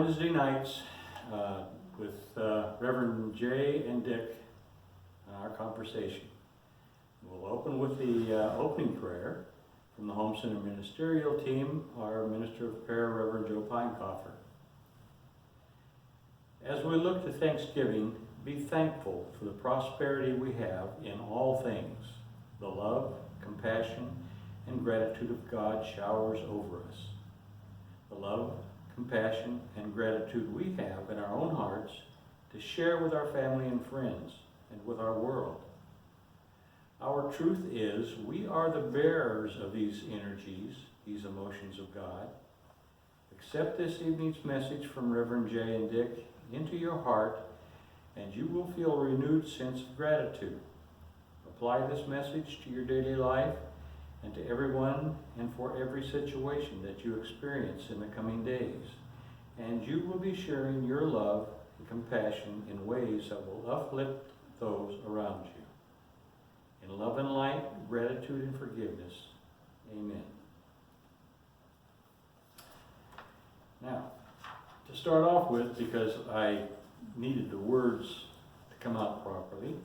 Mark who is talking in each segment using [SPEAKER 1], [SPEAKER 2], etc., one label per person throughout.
[SPEAKER 1] Wednesday nights with Reverend Jay and Dick on our conversation. We'll open with the opening prayer from the Home Center Ministerial Team, our Minister of Prayer, Reverend Joe Pinecoffer. As we look to Thanksgiving, be thankful for the prosperity we have in all things. The love, compassion, and gratitude of God showers over us. The love, compassion, and gratitude we have in our own hearts to share with our family and friends and with our world. Our truth is we are the bearers of these energies, these emotions of God. Accept this evening's message from Reverend Jay and Dick into your heart, and you will feel a renewed sense of gratitude. Apply this message to your daily life and to everyone and for every situation that you experience in the coming days. And you will be sharing your love and compassion in ways that will uplift those around you. In love and light, gratitude and forgiveness. Amen. Now, to start off with, because I needed the words to come out properly,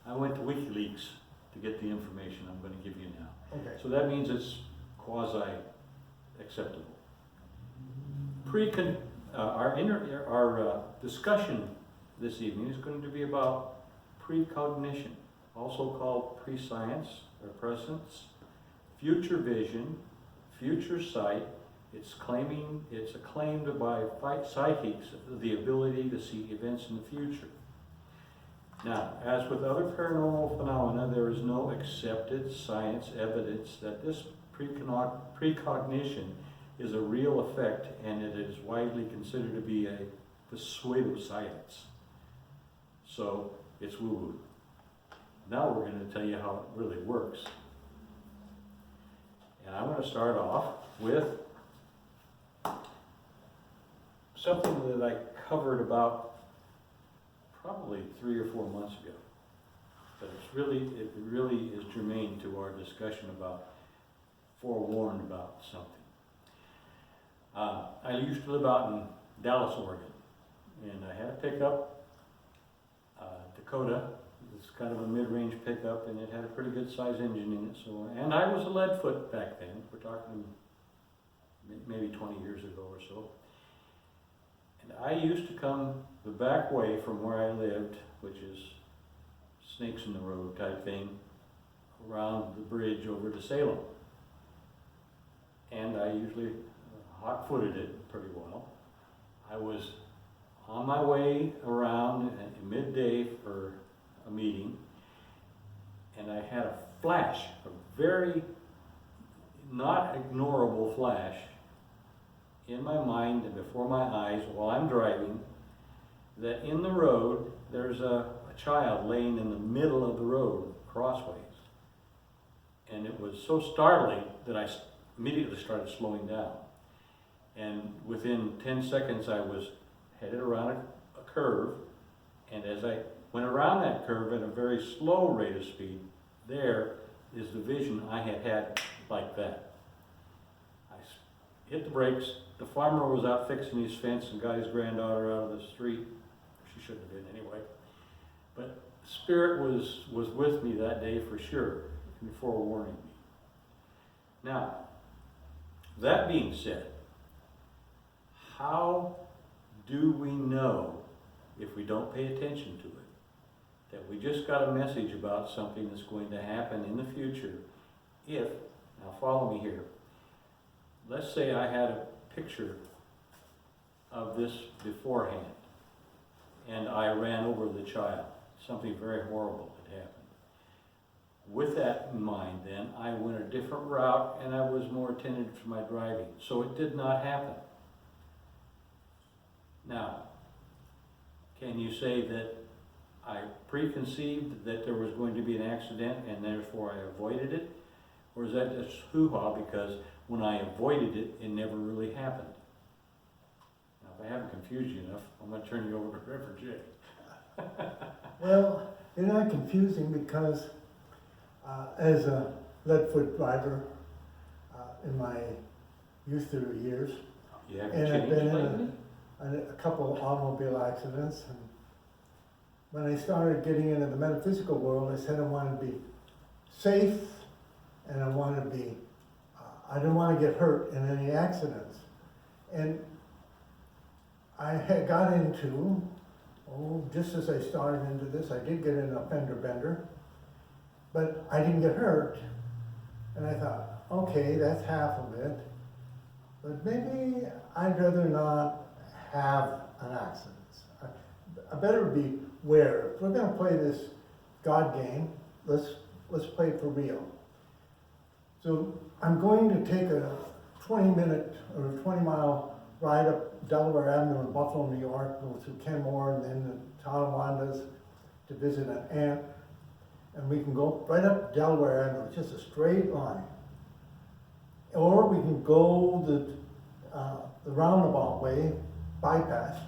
[SPEAKER 1] I went to WikiLeaks to get the information I'm going to give you now.
[SPEAKER 2] Okay.
[SPEAKER 1] So that means it's quasi-acceptable. Our discussion this evening is going to be about precognition, also called prescience or prescience, future vision, future sight. It's acclaimed by psychics the ability to see events in the future. Now, as with other paranormal phenomena, there is no accepted science evidence that this precognition is a real effect, and it is widely considered to be a pseudoscience. So, it's woo-woo. Now we're going to tell you how it really works. And I'm going to start off with something that I covered about probably 3 or 4 months ago. But it really is germane to our discussion about forewarned about something. I used to live out in Dallas, Oregon, and I had a pickup, Dakota. It's kind of a mid-range pickup, and it had a pretty good size engine in it. And I was a leadfoot back then. We're talking maybe 20 years ago or so. And I used to come the back way from where I lived, which is snakes in the road type thing, around the bridge over to Salem. And I usually hot-footed it pretty well. I was on my way around at midday for a meeting, and I had a flash, a very not ignorable flash in my mind and before my eyes while I'm driving, that in the road there's a child laying in the middle of the road, crossways. And it was so startling that I immediately started slowing down. And within 10 seconds I was headed around a curve, and as I went around that curve at a very slow rate of speed, there is the vision I had had like that. I hit the brakes. The farmer was out fixing his fence and got his granddaughter out of the street. She shouldn't have been anyway. But Spirit was with me that day for sure, and forewarning me. Now, that being said, how do we know, if we don't pay attention to it, that we just got a message about something that's going to happen in the future if, now follow me here, let's say I had a picture of this beforehand and I ran over the child, something very horrible had happened. With that in mind then, I went a different route and I was more attentive to my driving, so it did not happen. Now, can you say that I preconceived that there was going to be an accident and therefore I avoided it? Or is that just hoo-ha because when I avoided it, it never really happened? Now, if I haven't confused you enough, I'm going to turn you over to Reverend Jay.
[SPEAKER 2] Well, you're not confusing because as a leadfoot driver in my youth years,
[SPEAKER 1] You haven't
[SPEAKER 2] and I've
[SPEAKER 1] changed
[SPEAKER 2] been in
[SPEAKER 1] lately?
[SPEAKER 2] a couple of automobile accidents. And when I started getting into the metaphysical world, I said I wanted to be safe, and I wanted to be, I didn't want to get hurt in any accidents. And I had got into, just as I started into this, I did get in a fender bender, but I didn't get hurt. And I thought, okay, that's half of it, but maybe I'd rather not have an accident. I better beware. If we're gonna play this God game, let's play it for real. So I'm going to take a 20-minute or 20-mile ride up Delaware Avenue in Buffalo, New York, go through Kenmore and then the Tonawondas to visit an aunt. And we can go right up Delaware Avenue, just a straight line. Or we can go the roundabout way, bypass,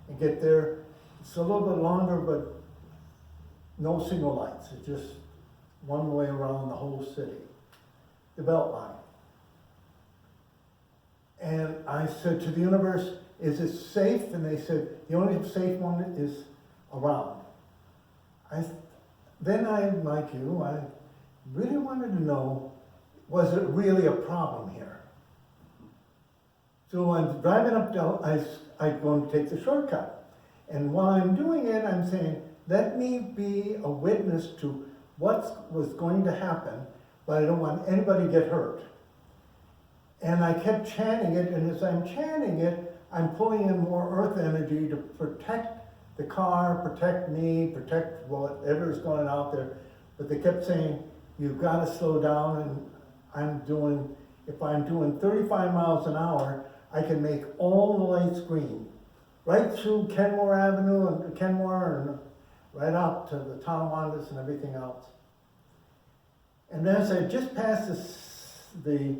[SPEAKER 2] and get there. It's a little bit longer, but no signal lights. It's just one way around the whole city, the Beltline. And I said to the universe, is it safe? And they said, the only safe one is around. Then I, like you, I really wanted to know, was it really a problem here? So I'm driving up, I'm going to take the shortcut. And while I'm doing it, I'm saying, let me be a witness to what was going to happen, but I don't want anybody to get hurt. And I kept chanting it, and as I'm chanting it, I'm pulling in more earth energy to protect the car, protect me, protect whatever's going out there. But they kept saying, you've got to slow down, and if I'm doing 35 miles an hour, I can make all the lights green. Right through Kenmore Avenue and right out to the Tonawondas and everything else. And as I just passed the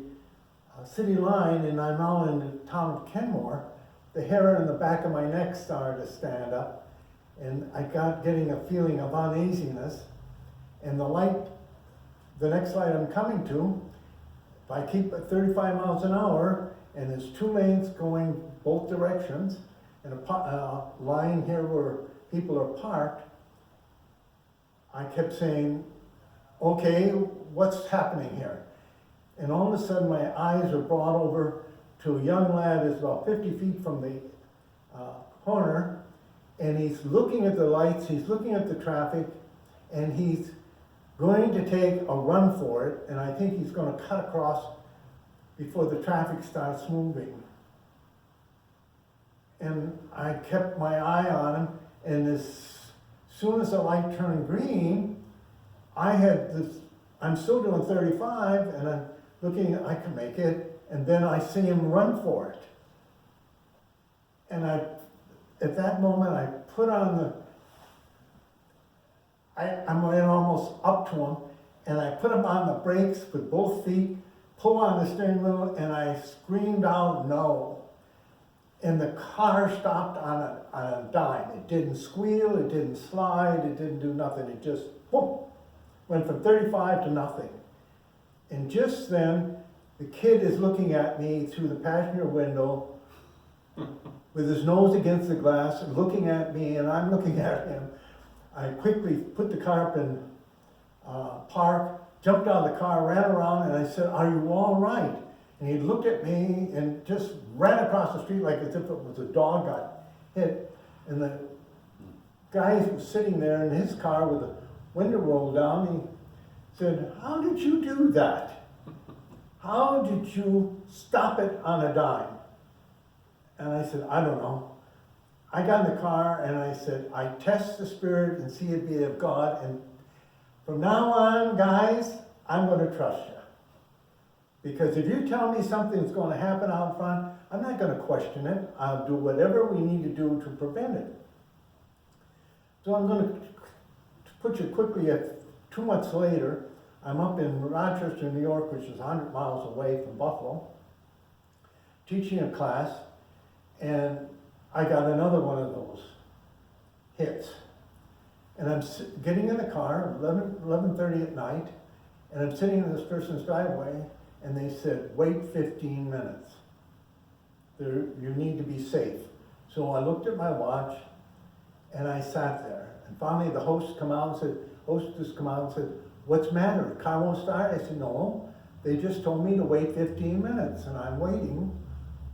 [SPEAKER 2] city line and I'm now in the town of Kenmore, the hair in the back of my neck started to stand up, and I got getting a feeling of uneasiness. And the next light I'm coming to, if I keep at 35 miles an hour, and there's 2 lanes going both directions, and a line here where people are parked, I kept saying, okay, what's happening here? And all of a sudden my eyes are brought over to a young lad who's about 50 feet from the corner, and he's looking at the lights, he's looking at the traffic, and he's going to take a run for it, and I think he's going to cut across before the traffic starts moving. And I kept my eye on him, and as soon as the light turned green, I'm still doing 35, and I'm looking, I can make it, and then I see him run for it. And at that moment, I put on I'm right almost up to him, and I put him on the brakes with both feet, pull on the steering wheel, and I screamed out, no. And the car stopped on a dime. It didn't squeal, it didn't slide, it didn't do nothing. It just, boom, went from 35 to nothing. And just then, the kid is looking at me through the passenger window with his nose against the glass, looking at me, and I'm looking at him. I quickly put the car up in park, jumped out of the car, ran around, and I said, are you all right? And he looked at me and just ran across the street like as if it was a dog got hit. And the guy was sitting there in his car with the window rolled down. He said, how did you do that? How did you stop it on a dime? And I said, I don't know. I got in the car and I said, I test the spirit and see it be of God. And from now on, guys, I'm going to trust you. Because if you tell me something's going to happen out front, I'm not going to question it. I'll do whatever we need to do to prevent it. So I'm going to put you quickly at 2 months later. I'm up in Rochester, New York, which is 100 miles away from Buffalo, teaching a class, and I got another one of those hits. And I'm getting in the car, 11:30 at night, and I'm sitting in this person's driveway, and they said, wait 15 minutes. You need to be safe. So I looked at my watch and I sat there. And finally the hostess come out and said, "What's the matter? The car won't start?" I said, "No, they just told me to wait 15 minutes and I'm waiting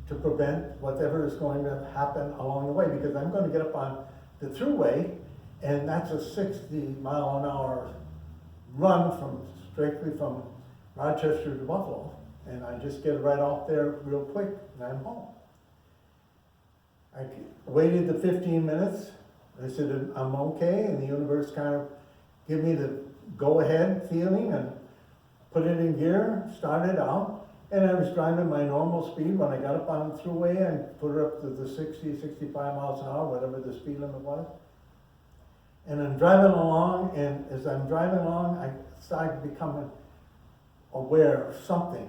[SPEAKER 2] to prevent whatever is going to happen along the way, because I'm gonna get up on the thruway, and that's a 60-mile-an-hour run strictly from Rochester to Buffalo, and I just get right off there real quick and I'm home." I waited the 15 minutes. I said, "I'm okay," and the universe kind of gave me the go-ahead feeling and put it in gear, started out, and I was driving my normal speed. When I got up on the thruway, I put her up to the 60, 65 miles an hour, whatever the speed limit was. And I'm driving along, and as I'm driving along, I started becoming aware of something.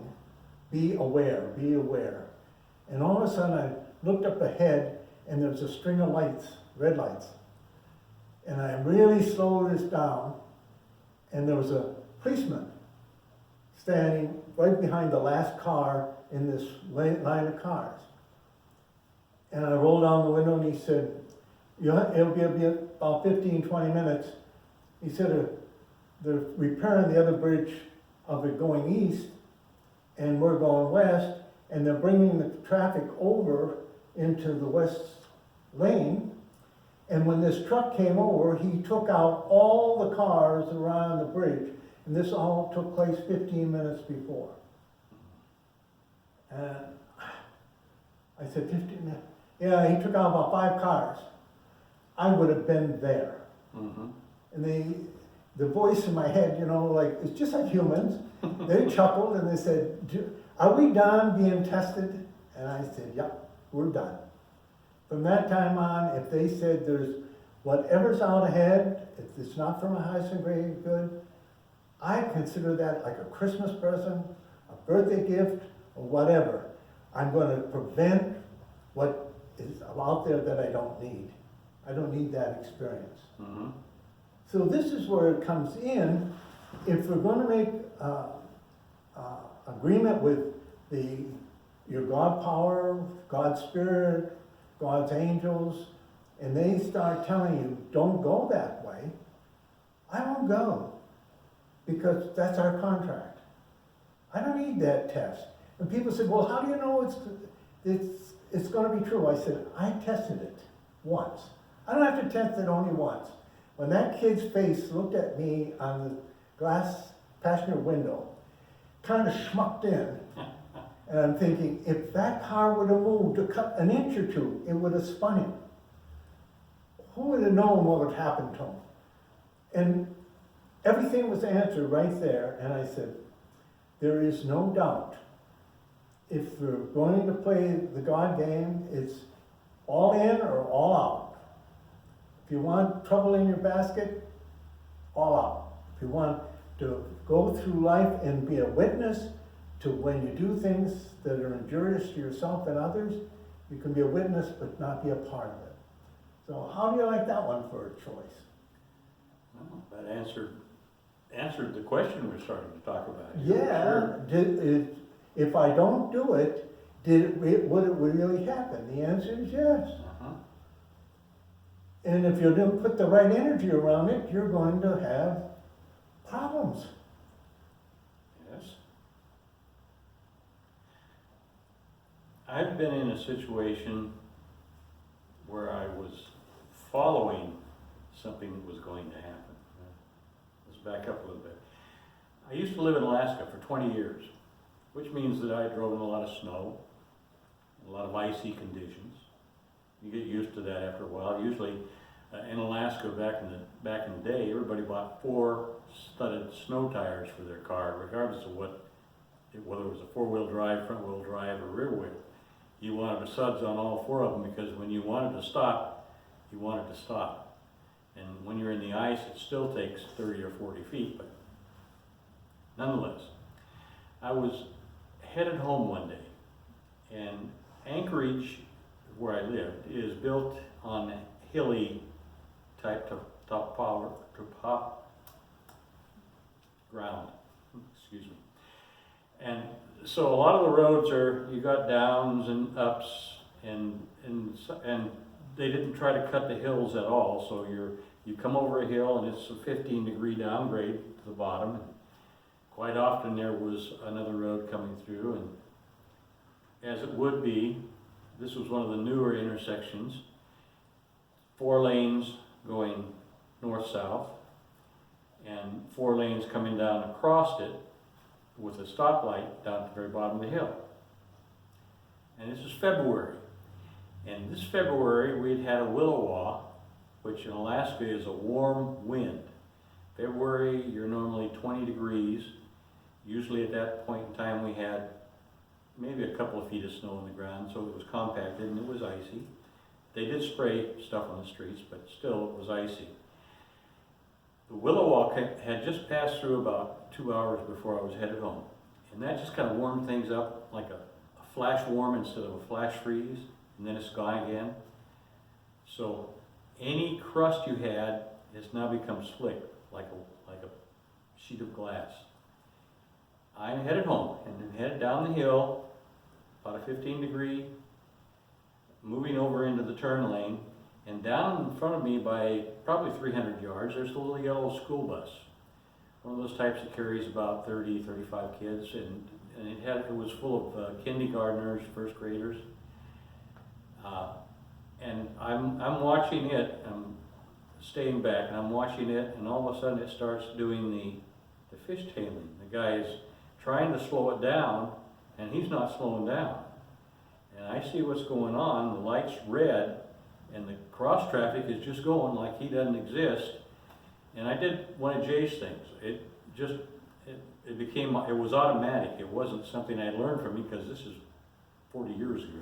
[SPEAKER 2] Be aware, be aware. And all of a sudden, I looked up ahead, and there was a string of lights, red lights. And I really slowed this down, and there was a policeman standing right behind the last car in this line of cars. And I rolled down the window and he said, it'll be about 15, 20 minutes. He said, they're repairing the other bridge of it going east, and we're going west, and they're bringing the traffic over into the west lane. And when this truck came over, he took out all the cars around the bridge, and this all took place 15 minutes before. And I said, 15 minutes? Yeah, he took out about 5 cars. I would have been there.
[SPEAKER 1] Mm-hmm.
[SPEAKER 2] And the voice in my head, like, it's just like humans. They chuckled and they said, "Are we done being tested?" And I said, "Yep, we're done." From that time on, if they said there's whatever's out ahead, if it's not from a highest grade good, I consider that like a Christmas present, a birthday gift, or whatever. I'm going to prevent what is out there that I don't need. I don't need that experience.
[SPEAKER 1] Mm-hmm.
[SPEAKER 2] So this is where it comes in. If we're going to make agreement with your God power, God's spirit, God's angels, and they start telling you, don't go that way, I won't go, because that's our contract. I don't need that test. And people say, well, how do you know it's going to be true? I said, I tested it once. I don't have to test it only once. When that kid's face looked at me on the glass passenger window, kind of schmucked in, and I'm thinking, if that car would have moved an inch or two, it would have spun him. Who would have known what would happen to him? And everything was answered right there, and I said, there is no doubt. If we're going to play the God game, it's all in or all out. If you want trouble in your basket, all out. If you want to go through life and be a witness to when you do things that are injurious to yourself and others, you can be a witness but not be a part of it. So how do you like that one for a choice?
[SPEAKER 1] Well, that answered the question we're starting to talk about.
[SPEAKER 2] Yeah.
[SPEAKER 1] Sure.
[SPEAKER 2] If I don't do it, would it really happen? The answer is yes.
[SPEAKER 1] Uh-huh.
[SPEAKER 2] And if you don't put the right energy around it, you're going to have problems.
[SPEAKER 1] Yes. I've been in a situation where I was following something that was going to happen. Let's back up a little bit. I used to live in Alaska for 20 years, which means that I drove in a lot of snow, a lot of icy conditions. You get used to that after a while. Usually in Alaska back in the day, everybody bought 4 studded snow tires for their car, regardless of whether it was a 4-wheel drive, front-wheel drive, or rear wheel. You wanted the suds on all 4 of them, because when you wanted to stop, you wanted to stop. And when you're in the ice, it still takes 30 or 40 feet, but nonetheless, I was headed home one day, and Anchorage, where I lived, is built on hilly type top ground. Excuse me. And so a lot of the roads you got downs and ups, and they didn't try to cut the hills at all, so you come over a hill and it's a 15-degree downgrade to the bottom. And quite often there was another road coming through, and as it would be, this was one of the newer intersections, 4 lanes going north-south, and 4 lanes coming down across it with a stoplight down at the very bottom of the hill. And this is February. And this February, we'd had a willow, which in Alaska is a warm wind. February, you're normally 20 degrees. Usually at that point in time, we had maybe a couple of feet of snow on the ground, so it was compacted and it was icy. They did spray stuff on the streets, but still it was icy. The Willow had just passed through about 2 hours before I was headed home. And that just kind of warmed things up like a flash warm instead of a flash freeze, and then it's gone again. So any crust you had has now become slick, like a sheet of glass. I'm headed home and headed down the hill, about a 15-degree, moving over into the turn lane, and down in front of me by probably 300 yards, there's the little yellow school bus. One of those types that carries about 30, 35 kids, and it was full of kindergartners, first graders. And I'm watching it, I'm staying back, and I'm watching it, and all of a sudden it starts doing the fishtailing. The guy is trying to slow it down, and he's not slowing down. And I see what's going on, the light's red, and the cross traffic is just going like he doesn't exist. And I did one of Jay's things. It was automatic. It wasn't something I learned from me, because this is 40 years ago.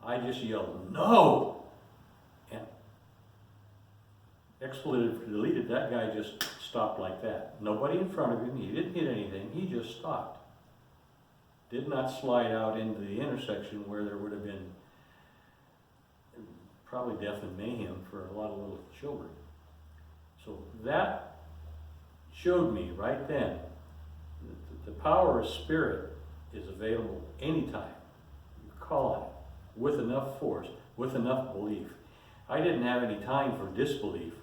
[SPEAKER 1] I just yelled, "No!" And expletive deleted, that guy just stopped like that. Nobody in front of him, he didn't hit anything, he just stopped. Did not slide out into the intersection where there would have been probably death and mayhem for a lot of little children. So that showed me right then that the power of spirit is available anytime. You call on it with enough force, with enough belief. I didn't have any time for disbelief.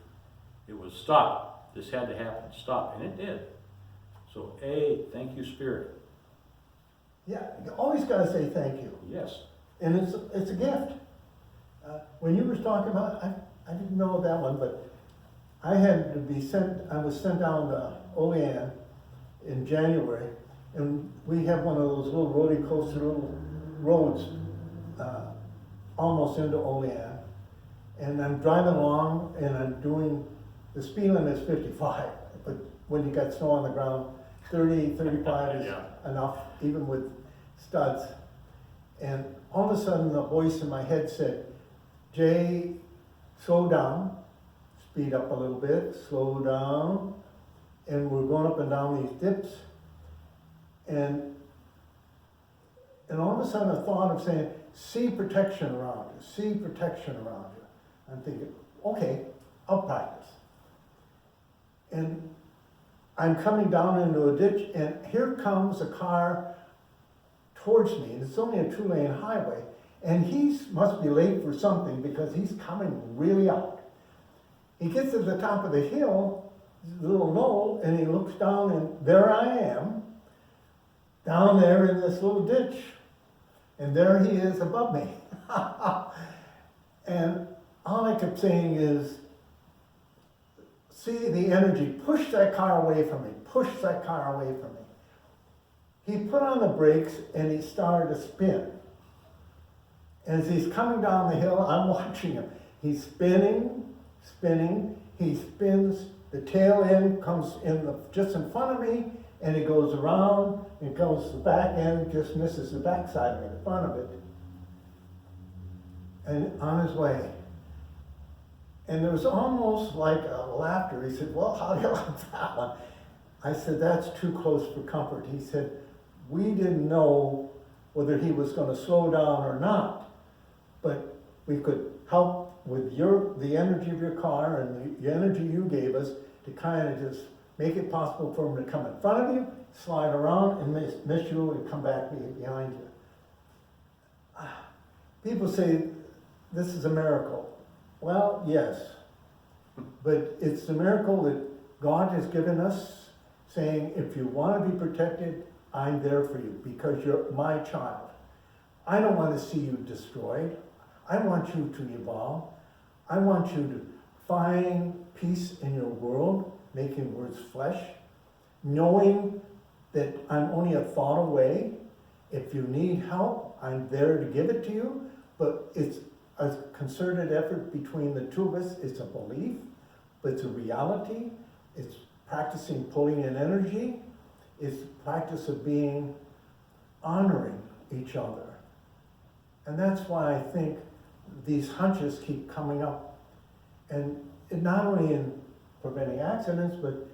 [SPEAKER 1] It was stop. This had to happen. Stop. And it did. So thank you, Spirit.
[SPEAKER 2] Yeah, you always got to say thank you.
[SPEAKER 1] Yes.
[SPEAKER 2] And it's a gift. When you were talking about, I didn't know that one, but I was sent down to Olean in January, and we have one of those little roller coaster little roads almost into Olean. And I'm driving along and I'm doing, the speed limit is 55, but when you got snow on the ground, 30, 35 is enough, even with studs. And all of a sudden the voice in my head said, "Jay, slow down, speed up a little bit, slow down." And we're going up and down these dips. And all of a sudden a thought of saying, "See protection around you, see protection around you." I'm thinking, okay, I'll practice. And I'm coming down into a ditch, and here comes a car towards me, and it's only a 2-lane highway, and he must be late for something because he's coming really out. He gets to the top of the hill, a little knoll, and he looks down, and there I am, down there in this little ditch, and there he is above me. And all I kept saying is, see the energy, push that car away from me, push that car away from me. He put on the brakes and he started to spin. As he's coming down the hill, I'm watching him. He's spinning, he spins, the tail end comes just in front of me, and he goes around, and goes the back end, just misses the back side of me, the front of it. And on his way. And there was almost like a laughter. He said, "Well, how do you like that one?" I said, "That's too close for comfort." He said, "We didn't know whether he was going to slow down or not, but we could help with the energy of your car and the energy you gave us to kind of just make it possible for him to come in front of you, slide around and miss you and come back behind you." people say, this is a miracle. Well, yes, but it's a miracle that God has given us, saying, if you want to be protected, I'm there for you, because you're my child. I don't want to see you destroyed. I want you to evolve. I want you to find peace in your world, making words flesh, knowing that I'm only a thought away. If you need help, I'm there to give it to you, but it's a concerted effort between the two of us. It's a belief, but it's a reality. It's practicing pulling in energy. It's practice of being, honoring each other. And that's why I think these hunches keep coming up. And it not only in preventing accidents, but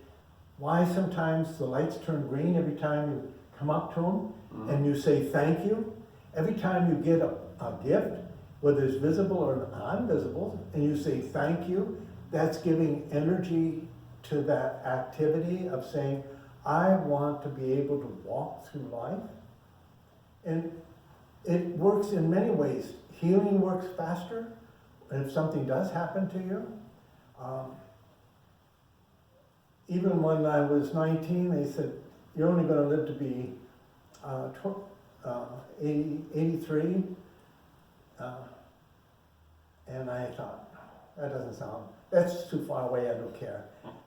[SPEAKER 2] why sometimes the lights turn green every time you come up to them and you say thank you. Every time you get a gift, whether it's visible or non-visible, and you say thank you, that's giving energy to that activity of saying, I want to be able to walk through life. And it works in many ways. Healing works faster, and if something does happen to you. Even when I was 19, they said, you're only going to live to be 83. And I thought, that's too far away, I don't care.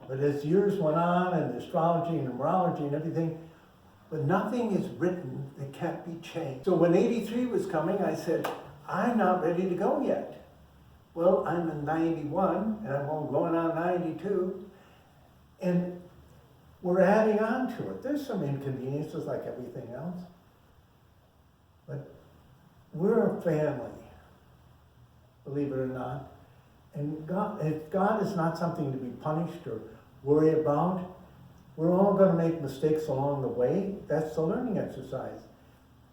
[SPEAKER 2] But as years went on, and astrology and numerology and everything, but nothing is written that can't be changed. So when 83 was coming, I said, I'm not ready to go yet. Well, I'm in 91, and I'm going on 92, and we're adding on to it. There's some inconveniences like everything else, but we're a family, believe it or not. And God is not something to be punished or worry about. We're all going to make mistakes along the way. That's the learning exercise.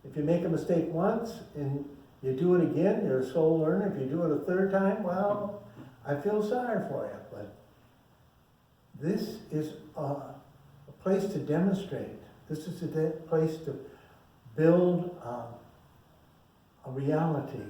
[SPEAKER 2] If you make a mistake once and you do it again, you're a soul learner. If you do it a third time, well, I feel sorry for you. But this is a place to demonstrate. This is a place to build a reality.